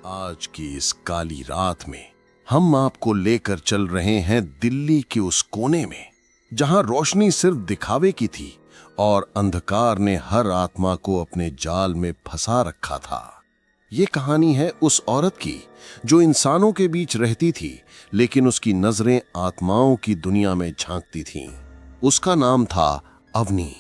आज की इस काली रात में हम आपको लेकर चल रहे हैं दिल्ली के उस कोने में जहां रोशनी सिर्फ दिखावे की थी और अंधकार ने हर आत्मा को अपने जाल में फंसा रखा था। ये कहानी है उस औरत की जो इंसानों के बीच रहती थी, लेकिन उसकी नजरें आत्माओं की दुनिया में झांकती थीं। उसका नाम था अवनी।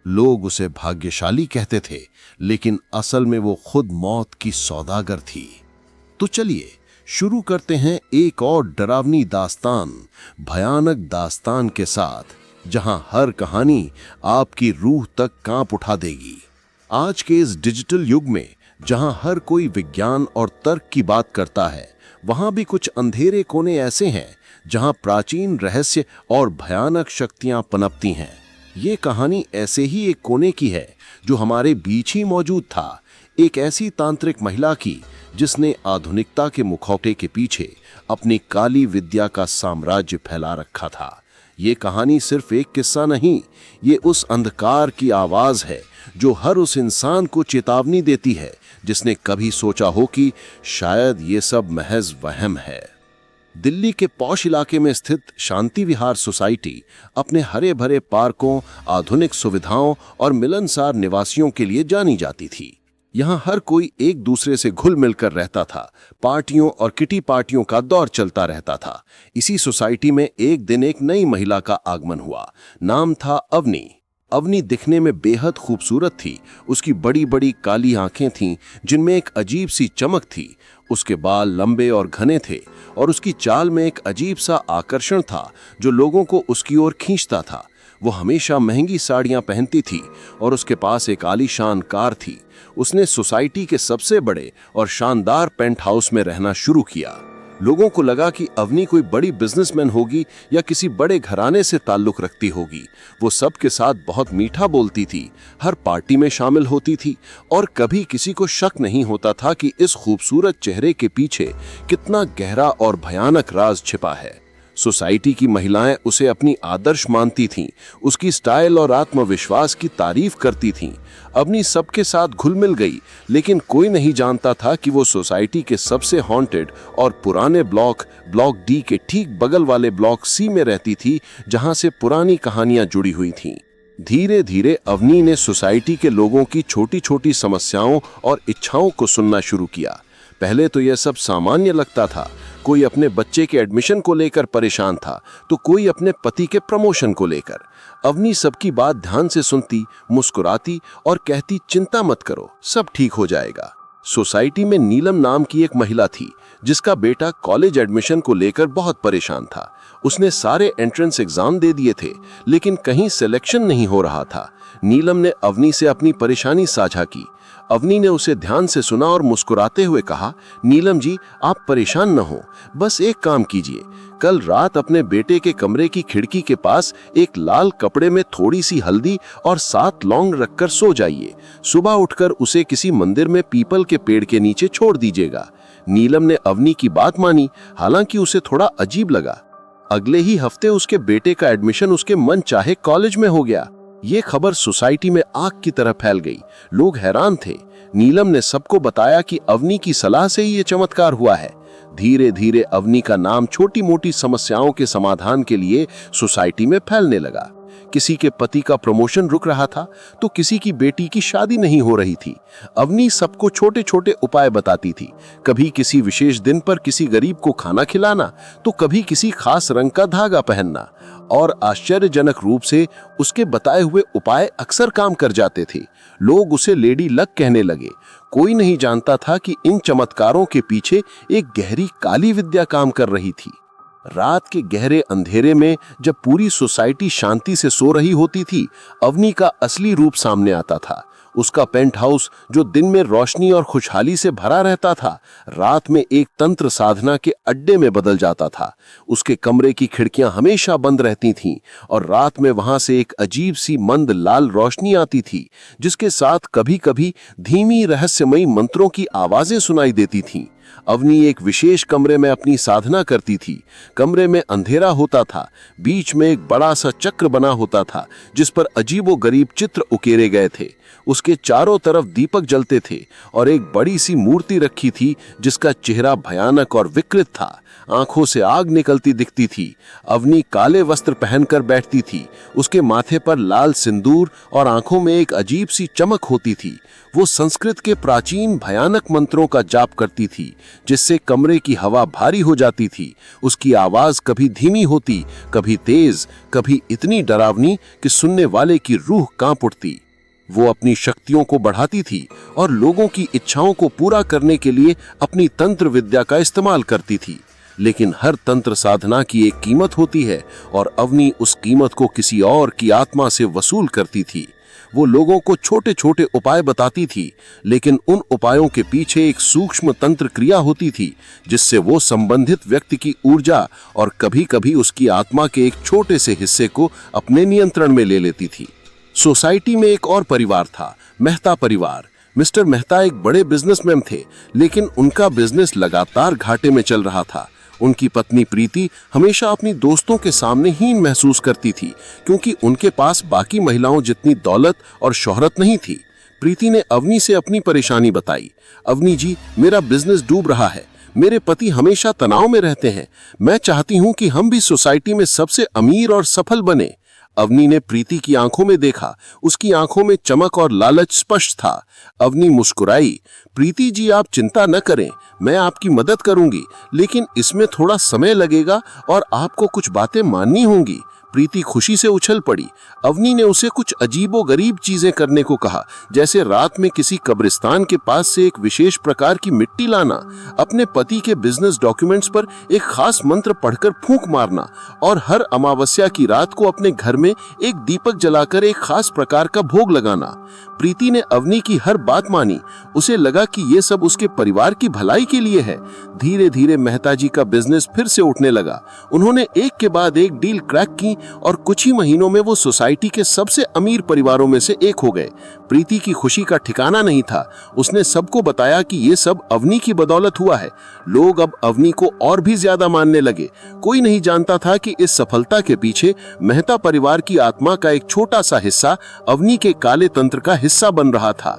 लोग उसे भाग्यशाली कहते थे, लेकिन असल में वो खुद मौत की सौदागर थी। तो चलिए शुरू करते हैं एक और डरावनी दास्तान, भयानक दास्तान के साथ, जहां हर कहानी आपकी रूह तक कांप उठा देगी। आज के इस डिजिटल युग में जहां हर कोई विज्ञान और तर्क की बात करता है, वहां भी कुछ अंधेरे कोने ऐसे हैं जहां प्राचीन रहस्य और भयानक शक्तियां पनपती हैं। ये कहानी ऐसे ही एक कोने की है जो हमारे बीच ही मौजूद था, एक ऐसी तांत्रिक महिला की जिसने आधुनिकता के मुखौटे के पीछे अपनी काली विद्या का साम्राज्य फैला रखा था। ये कहानी सिर्फ एक किस्सा नहीं, ये उस अंधकार की आवाज है जो हर उस इंसान को चेतावनी देती है जिसने कभी सोचा हो कि शायद ये सब महज वहम है। दिल्ली के पॉश इलाके में स्थित शांति विहार सोसाइटी अपने हरे भरे पार्कों, आधुनिक सुविधाओं और मिलनसार निवासियों के लिए जानी जाती थी। यहाँ हर कोई एक दूसरे से घुल मिलकर रहता था। पार्टियों और किटी पार्टियों का दौर चलता रहता था। इसी सोसाइटी में एक दिन एक नई महिला का आगमन हुआ। नाम था अवनी। अवनी दिखने में बेहद खूबसूरत थी। उसकी बड़ी बड़ी काली आंखें थीं जिनमें एक अजीब सी चमक थी। उसके बाल लंबे और घने थे और उसकी चाल में एक अजीब सा आकर्षण था जो लोगों को उसकी ओर खींचता था। वो हमेशा महंगी साड़ियां पहनती थी और उसके पास एक आलीशान कार थी। उसने सोसाइटी के सबसे बड़े और शानदार पेंट हाउस में रहना शुरू किया। लोगों को लगा कि अवनी कोई बड़ी बिजनेसमैन होगी या किसी बड़े घराने से ताल्लुक रखती होगी। वो सबके साथ बहुत मीठा बोलती थी, हर पार्टी में शामिल होती थी और कभी किसी को शक नहीं होता था कि इस खूबसूरत चेहरे के पीछे कितना गहरा और भयानक राज छिपा है। सोसाइटी की महिलाएं उसे अपनी आदर्श मानती थीं, उसकी स्टाइल और आत्मविश्वास की तारीफ करती थीं। अवनी सबके साथ घुल मिल गई, लेकिन कोई नहीं जानता था कि वो सोसाइटी के सबसे हॉन्टेड और पुराने ब्लॉक डी के ठीक बगल वाले ब्लॉक सी में रहती थी, जहां से पुरानी कहानियां जुड़ी हुई थीं। धीरे धीरे अवनी ने सोसाइटी के लोगों की छोटी छोटी समस्याओं और इच्छाओं को सुनना शुरू किया। पहले तो यह सब सामान्य लगता था। कोई अपने बच्चे के एडमिशन को लेकर परेशान था, तो कोई अपने पति के प्रमोशन को लेकर। अवनी सबकी बात ध्यान से सुनती, मुस्कुराती और कहती, चिंता मत करो, सब ठीक हो जाएगा। सोसाइटी में नीलम नाम की एक महिला थी जिसका बेटा कॉलेज एडमिशन को लेकर बहुत परेशान था। उसने सारे एंट्रेंस एग्जाम दे दिए थे, लेकिन कहीं सिलेक्शन नहीं हो रहा था। नीलम ने अवनी से अपनी परेशानी साझा की। अवनी ने उसे ध्यान से सुना और मुस्कुराते हुए कहा, नीलम जी, आप परेशान न हो, बस एक काम कीजिए। कल रात अपने बेटे के कमरे की खिड़की के पास एक लाल कपड़े में थोड़ी सी हल्दी और 7 लौंग रखकर सो जाइए। सुबह उठकर उसे किसी मंदिर में पीपल के पेड़ के नीचे छोड़ दीजिएगा। नीलम ने अवनी की बात मानी, हालांकि उसे थोड़ा अजीब लगा। अगले ही हफ्ते उसके बेटे का एडमिशन उसके मन चाहे कॉलेज में हो गया। ये खबर सोसाइटी में आग की तरह फैल गई। लोग हैरान थे। नीलम ने सबको बताया कि अवनी की सलाह से ही ये चमत्कार हुआ है। धीरे धीरे अवनी का नाम छोटी मोटी समस्याओं के समाधान के लिए सोसाइटी में फैलने लगा। किसी के पति का प्रमोशन रुक रहा था, तो किसी की बेटी की शादी नहीं हो रही थी। अवनी सबको छोटे छोटे उपाय बताती थी। कभी किसी विशेष दिन पर किसी गरीब को खाना खिलाना, तो कभी किसी खास रंग का धागा पहनना। और आश्चर्यजनक रूप से उसके बताए हुए उपाय अक्सर काम कर जाते थे। लोग उसे लेडी लक कहने लगे। कोई नहीं जानता था कि इन चमत्कारों के पीछे एक गहरी काली विद्या काम कर रही थी। रात के गहरे अंधेरे में जब पूरी सोसाइटी शांति से सो रही होती थी, अवनी का असली रूप सामने आता था। उसका पेंट हाउस जो दिन में रोशनी और खुशहाली से भरा रहता था, रात में एक तंत्र साधना के अड्डे में बदल जाता था। उसके कमरे की खिड़कियां हमेशा बंद रहती थीं और रात में वहां से एक अजीब सी मंद लाल रोशनी आती थी, जिसके साथ कभी-कभी धीमी रहस्यमयी मंत्रों की आवाजें सुनाई देती थीं। अवनी एक विशेष कमरे में अपनी साधना करती थी। कमरे में अंधेरा होता था, बीच में एक बड़ा सा चक्र बना होता था जिस पर अजीबोगरीब चित्र उकेरे गए थे। उसके चारों तरफ दीपक जलते थे और एक बड़ी सी मूर्ति रखी थी जिसका चेहरा भयानक और विकृत था। आंखों से आग निकलती दिखती थी। अवनी काले वस्त्र पहनकर बैठती थी। उसके माथे पर लाल सिंदूर और आंखों में एक अजीब सी चमक होती थी। वो संस्कृत के प्राचीन भयानक मंत्रों का जाप करती थी जिससे कमरे की हवा भारी हो जाती थी। उसकी आवाज कभी धीमी होती, कभी तेज, कभी इतनी डरावनी कि सुनने वाले की रूह कांप उठती। वो अपनी शक्तियों को बढ़ाती थी और लोगों की इच्छाओं को पूरा करने के लिए अपनी तंत्र विद्या का इस्तेमाल करती थी। लेकिन हर तंत्र साधना की एक कीमत होती है और अवनी उस कीमत को किसी और की आत्मा से वसूल करती थी। वो लोगों को छोटे छोटे उपाय बताती थी, लेकिन उन उपायों के पीछे एक सूक्ष्म तंत्र क्रिया होती थी जिससे वो संबंधित व्यक्ति की ऊर्जा और कभी कभी उसकी आत्मा के एक छोटे से हिस्से को अपने नियंत्रण में ले लेती थी। सोसाइटी में एक और परिवार था, मेहता परिवार। मिस्टर मेहता एक बड़े बिजनेसमैन थे, लेकिन उनका बिजनेस लगातार घाटे में चल रहा था। उनकी पत्नी प्रीति हमेशा अपनी दोस्तों के सामने हीन महसूस करती थी क्योंकि उनके पास बाकी महिलाओं जितनी दौलत और शोहरत नहीं थी। प्रीति ने अवनी से अपनी परेशानी बताई। अवनी जी, मेरा बिजनेस डूब रहा है। मेरे पति हमेशा तनाव में रहते हैं। मैं चाहती हूँ कि हम भी सोसाइटी में सबसे अमीर और सफल बने। अवनी ने प्रीति की आंखों में देखा। उसकी आंखों में चमक और लालच स्पष्ट था। अवनी मुस्कुराई। प्रीति जी, आप चिंता न करें, मैं आपकी मदद करूंगी, लेकिन इसमें थोड़ा समय लगेगा और आपको कुछ बातें माननी होंगी। प्रीति खुशी से उछल पड़ी। अवनी ने उसे कुछ अजीबोगरीब चीजें करने को कहा, जैसे रात में किसी कब्रिस्तान के पास से एक विशेष प्रकार की मिट्टी लाना, अपने पति के बिजनेस डॉक्यूमेंट्स पर एक खास मंत्र पढ़कर फूंक मारना और हर अमावस्या की रात को अपने घर में एक दीपक जलाकर एक खास प्रकार का भोग लगाना। प्रीति ने अवनी की हर बात मानी। उसे लगा कि ये सब उसके परिवार की भलाई के लिए है। धीरे धीरे मेहता जी का बिजनेस फिर से उठने लगा। उन्होंने एक के बाद एक डील क्रैक की और कुछ ही महीनों में वो सोसाइटी के सबसे अमीर परिवारों में से एक हो गए। प्रीति की खुशी का ठिकाना नहीं था। उसने सबको बताया कि ये सब अवनी की बदौलत हुआ है। लोग अब अवनी को और भी ज्यादा मानने लगे। कोई नहीं जानता था कि इस सफलता के पीछे मेहता परिवार की आत्मा का एक छोटा सा हिस्सा अवनी के काले तंत्र का हिस्सा बन रहा था।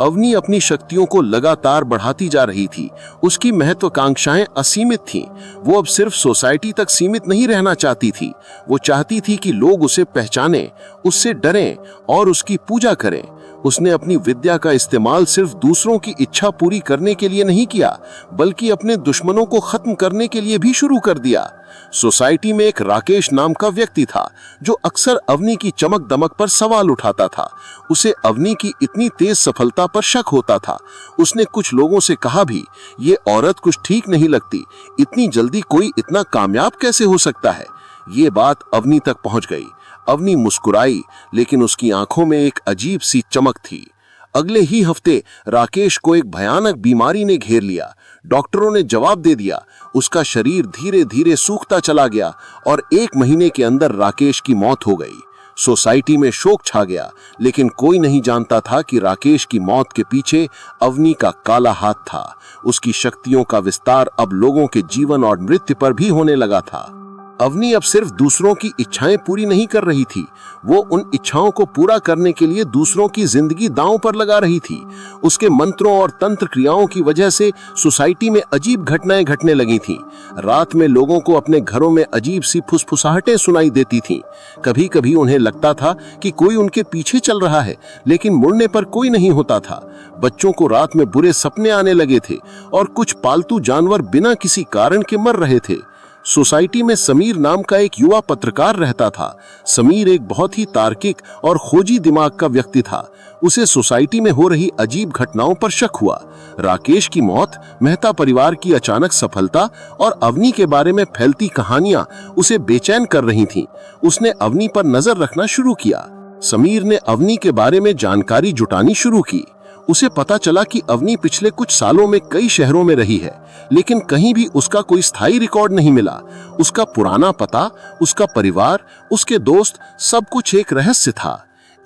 अवनी अपनी शक्तियों को लगातार बढ़ाती जा रही थी। उसकी महत्वाकांक्षाएं असीमित थीं। वो अब सिर्फ सोसाइटी तक सीमित नहीं रहना चाहती थी। वो चाहती थी कि लोग उसे पहचानें, उससे डरें और उसकी पूजा करें। उसने अपनी विद्या का इस्तेमाल सिर्फ दूसरों की इच्छा पूरी करने के लिए नहीं किया, बल्कि अपने दुश्मनों को खत्म करने के लिए भी शुरू कर दिया। सोसाइटी में एक राकेश नाम का व्यक्ति था जो अक्सर अवनी की चमक दमक पर सवाल उठाता था। उसे अवनी की इतनी तेज सफलता पर शक होता था। उसने कुछ लोगों से कहा भी, ये औरत कुछ ठीक नहीं लगती, इतनी जल्दी कोई इतना कामयाब कैसे हो सकता है। ये बात अवनी तक पहुंच गई। अवनी मुस्कुराई, लेकिन उसकी आंखों में एक अजीब सी चमक थी। अगले ही हफ्ते राकेश को एक भयानक बीमारी ने घेर लिया। डॉक्टरों ने जवाब दे दिया। उसका शरीर धीरे धीरे सूखता चला गया और 1 महीने के अंदर राकेश की मौत हो गई। सोसाइटी में शोक छा गया, लेकिन कोई नहीं जानता था कि राकेश की मौत के पीछे अवनी का काला हाथ था। उसकी शक्तियों का विस्तार अब लोगों के जीवन और मृत्यु पर भी होने लगा था। अवनी अब सिर्फ दूसरों की इच्छाएं पूरी नहीं कर रही थी, वो उन इच्छाओं को पूरा करने के लिए दूसरों की जिंदगी दांव पर लगा रही थी। उसके मंत्रों और तंत्र क्रियाओं की वजह से सोसाइटी में अजीब घटनाएं घटने लगी थीं। रात में लोगों को अपने घरों में अजीब सी फुसफुसाहटें सुनाई देती थीं। कभी कभी उन्हें लगता था कि कोई उनके पीछे चल रहा है, लेकिन मुड़ने पर कोई नहीं होता था। बच्चों को रात में बुरे सपने आने लगे थे और कुछ पालतू जानवर बिना किसी कारण के मर रहे थे। सोसाइटी में समीर नाम का एक युवा पत्रकार रहता था। समीर एक बहुत ही तार्किक और खोजी दिमाग का व्यक्ति था। उसे सोसाइटी में हो रही अजीब घटनाओं पर शक हुआ। राकेश की मौत, मेहता परिवार की अचानक सफलता और अवनी के बारे में फैलती कहानियां उसे बेचैन कर रही थीं। उसने अवनी पर नजर रखना शुरू किया। समीर ने अवनी के बारे में जानकारी जुटानी शुरू की। उसे पता चला कि अवनी पिछले कुछ सालों में कई शहरों में रही है, लेकिन कहीं भी उसका कोई स्थायी रिकॉर्ड नहीं मिला। उसका पुराना पता, उसका परिवार, उसके दोस्त, सब कुछ एक रहस्य था।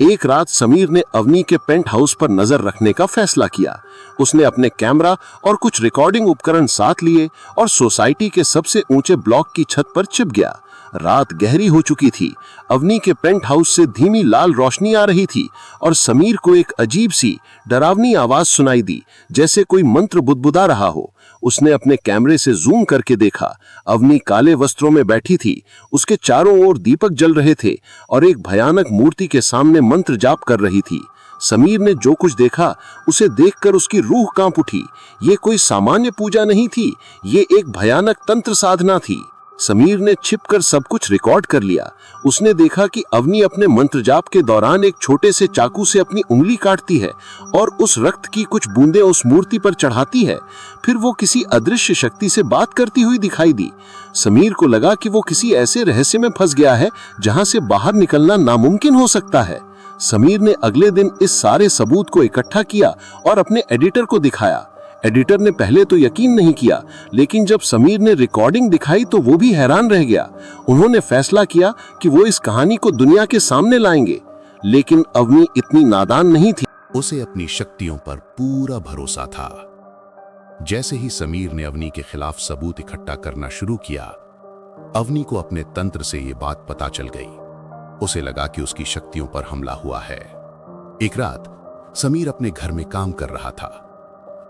एक रात समीर ने अवनी के पेंट हाउस पर नजर रखने का फैसला किया। उसने अपने कैमरा और कुछ रिकॉर्डिंग उपकरण साथ लिए और सोसाइटी के सबसे ऊंचे ब्लॉक की छत पर छिप गया। रात गहरी हो चुकी थी। अवनी के पेंट हाउस से धीमी लाल रोशनी आ रही थी और समीर को एक अजीब सी डरावनी आवाज सुनाई दी, जैसे कोई मंत्र बुदबुदा रहा हो। उसने अपने कैमरे से जूम करके देखा। अवनी काले वस्त्रों में बैठी थी। उसके चारों ओर दीपक जल रहे थे और एक भयानक मूर्ति के सामने मंत्र जाप कर रही थी। समीर ने जो कुछ देखा उसे देखकर उसकी रूह कांप उठी। ये कोई सामान्य पूजा नहीं थी, ये एक भयानक तंत्र साधना थी। समीर ने छिपकर सब कुछ रिकॉर्ड कर लिया। उसने देखा कि अवनी अपने मंत्र जाप के दौरान एक छोटे से चाकू से अपनी उंगली काटती है और उस रक्त की कुछ बूंदें उस मूर्ति पर चढ़ाती है। फिर वो किसी अदृश्य शक्ति से बात करती हुई दिखाई दी। समीर को लगा कि वो किसी ऐसे रहस्य में फंस गया है जहां से बाहर निकलना नामुमकिन हो सकता है। समीर ने अगले दिन इस सारे सबूत को इकट्ठा किया और अपने एडिटर को दिखाया। एडिटर ने पहले तो यकीन नहीं किया, लेकिन जब समीर ने रिकॉर्डिंग दिखाई तो वो भी हैरान रह गया। उन्होंने फैसला किया कि वो इस कहानी को दुनिया के सामने लाएंगे। लेकिन अवनी इतनी नादान नहीं थी। उसे अपनी शक्तियों पर पूरा भरोसा था। जैसे ही समीर ने अवनी के खिलाफ सबूत इकट्ठा करना शुरू किया, अवनी को अपने तंत्र से ये बात पता चल गई। उसे लगा कि उसकी शक्तियों पर हमला हुआ है। एक रात समीर अपने घर में काम कर रहा था।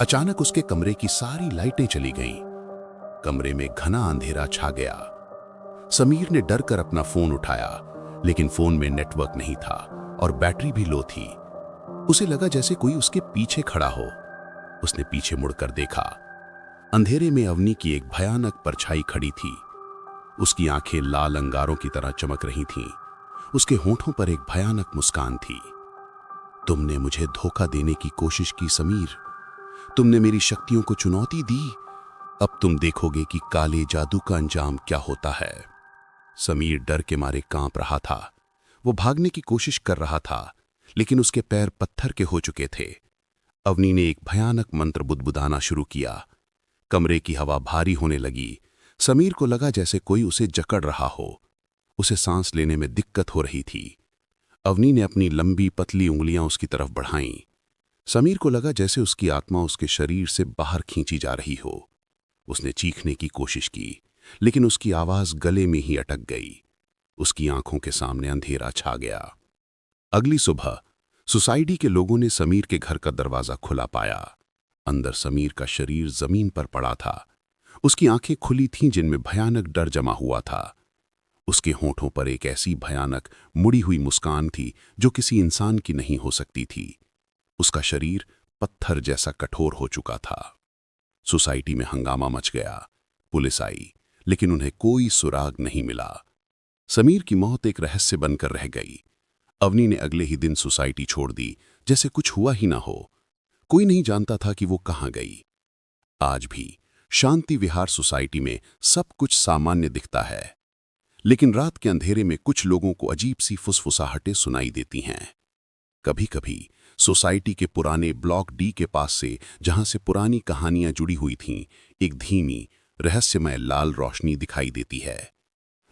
अचानक उसके कमरे की सारी लाइटें चली गईं। कमरे में घना अंधेरा छा गया। समीर ने डर कर अपना फोन उठाया, लेकिन फोन में नेटवर्क नहीं था और बैटरी भी लो थी। उसे लगा जैसे कोई उसके पीछे खड़ा हो। उसने पीछे मुड़कर देखा। अंधेरे में अवनी की एक भयानक परछाई खड़ी थी। उसकी आंखें लाल अंगारों की तरह चमक रही थीं। उसके होठों पर एक भयानक मुस्कान थी। तुमने मुझे धोखा देने की कोशिश की समीर। तुमने मेरी शक्तियों को चुनौती दी। अब तुम देखोगे कि काले जादू का अंजाम क्या होता है। समीर डर के मारे कांप रहा था। वो भागने की कोशिश कर रहा था, लेकिन उसके पैर पत्थर के हो चुके थे। अवनी ने एक भयानक मंत्र बुदबुदाना शुरू किया। कमरे की हवा भारी होने लगी। समीर को लगा जैसे कोई उसे जकड़ रहा हो। उसे सांस लेने में दिक्कत हो रही थी। अवनी ने अपनी लंबी पतली उंगलियां उसकी तरफ बढ़ाईं। समीर को लगा जैसे उसकी आत्मा उसके शरीर से बाहर खींची जा रही हो। उसने चीखने की कोशिश की, लेकिन उसकी आवाज गले में ही अटक गई। उसकी आंखों के सामने अंधेरा छा गया। अगली सुबह सोसाइटी के लोगों ने समीर के घर का दरवाजा खुला पाया। अंदर समीर का शरीर जमीन पर पड़ा था। उसकी आंखें खुली थीं जिनमें भयानक डर जमा हुआ था। उसके होठों पर एक ऐसी भयानक मुड़ी हुई मुस्कान थी जो किसी इंसान की नहीं हो सकती थी। उसका शरीर पत्थर जैसा कठोर हो चुका था। सोसाइटी में हंगामा मच गया। पुलिस आई, लेकिन उन्हें कोई सुराग नहीं मिला। समीर की मौत एक रहस्य बनकर रह गई। अवनी ने अगले ही दिन सोसाइटी छोड़ दी, जैसे कुछ हुआ ही ना हो। कोई नहीं जानता था कि वो कहां गई। आज भी शांति विहार सोसाइटी में सब कुछ सामान्य दिखता है, लेकिन रात के अंधेरे में कुछ लोगों को अजीब सी फुसफुसाहटें सुनाई देती हैं। कभी कभी सोसाइटी के पुराने ब्लॉक डी के पास से, जहां से पुरानी कहानियां जुड़ी हुई थीं, एक धीमी रहस्यमय लाल रोशनी दिखाई देती है।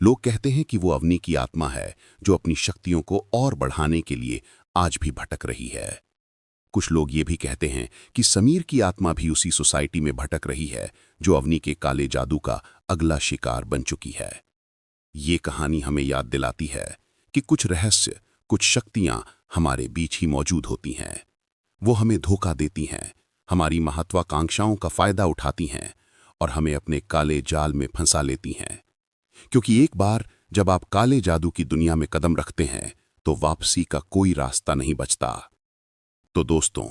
लोग कहते हैं कि वो अवनी की आत्मा है जो अपनी शक्तियों को और बढ़ाने के लिए आज भी भटक रही है। कुछ लोग ये भी कहते हैं कि समीर की आत्मा भी उसी सोसाइटी में भटक रही है जो अवनी के काले जादू का अगला शिकार बन चुकी है। ये कहानी हमें याद दिलाती है कि कुछ रहस्य, कुछ शक्तियां हमारे बीच ही मौजूद होती हैं। वो हमें धोखा देती हैं, हमारी महत्वाकांक्षाओं का फायदा उठाती हैं और हमें अपने काले जाल में फंसा लेती हैं। क्योंकि एक बार जब आप काले जादू की दुनिया में कदम रखते हैं तो वापसी का कोई रास्ता नहीं बचता। तो दोस्तों,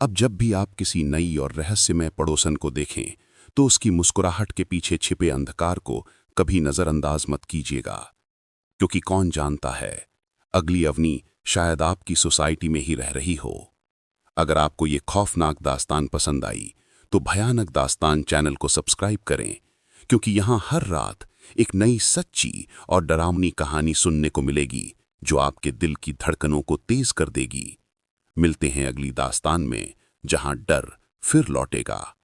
अब जब भी आप किसी नई और रहस्यमय पड़ोसन को देखें तो उसकी मुस्कुराहट के पीछे छिपे अंधकार को कभी नजरअंदाज मत कीजिएगा, क्योंकि कौन जानता है अगली अवनी शायद आपकी सोसाइटी में ही रह रही हो। अगर आपको ये खौफनाक दास्तान पसंद आई तो भयानक दास्तान चैनल को सब्सक्राइब करें, क्योंकि यहाँ हर रात एक नई सच्ची और डरावनी कहानी सुनने को मिलेगी जो आपके दिल की धड़कनों को तेज कर देगी। मिलते हैं अगली दास्तान में, जहां डर फिर लौटेगा।